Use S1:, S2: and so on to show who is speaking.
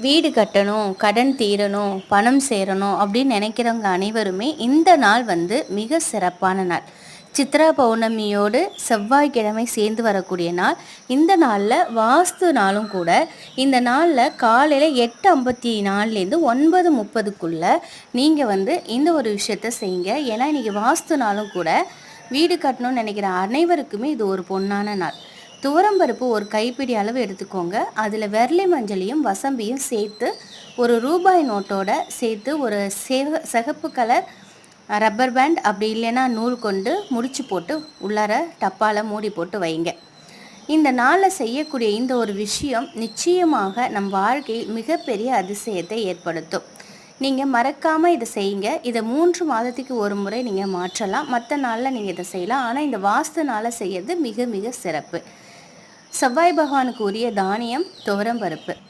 S1: வீடு கட்டணும், கடன் தீரணும், பணம் சேரணும் அப்படின்னு நினைக்கிறவங்க அனைவருமே இந்த நாள் வந்து மிக சிறப்பான நாள். சித்ரா பௌர்ணமியோடு செவ்வாய்க்கிழமை சேர்ந்து வரக்கூடிய நாள். இந்த நாளில் வாஸ்து நாளும் கூட. இந்த நாளில் காலையில் 8:54லேருந்து 9:30க்குள்ளே நீங்கள் வந்து இந்த ஒரு விஷயத்த செய்யுங்க. ஏன்னா இன்றைக்கி வாஸ்து நாளும் கூட. வீடு கட்டணும்னு நினைக்கிற அனைவருக்குமே இது ஒரு பொன்னான நாள். துவரம்பருப்பு ஒரு கைப்பிடி அளவு எடுத்துக்கோங்க. அதில் வெர்லி மஞ்சளையும் வசம்பியும் சேர்த்து ஒரு ரூபாய் நோட்டோட சேர்த்து ஒரு சிகப்பு கலர் ரப்பர் பேண்ட் அப்படி இல்லைன்னா நூல் கொண்டு முடிச்சு போட்டு உள்ளார டப்பால் மூடி போட்டு வைங்க. இந்த நாளில் செய்யக்கூடிய இந்த ஒரு விஷயம் நிச்சயமாக நம் வாழ்க்கையில் மிகப்பெரிய அதிசயத்தை ஏற்படுத்தும். நீங்கள் மறக்காமல் இதை செய்யுங்க. இதை 3 மாதத்துக்கு ஒரு முறை நீங்கள் மாற்றலாம். மற்ற நாளில் நீங்கள் இதை செய்யலாம். ஆனால் இந்த வாஸ்து நாளில் செய்யறது மிக மிக சிறப்பு. செவ்வாய் பகவானுக்கு உரிய தானியம் துவரம்பருப்பு.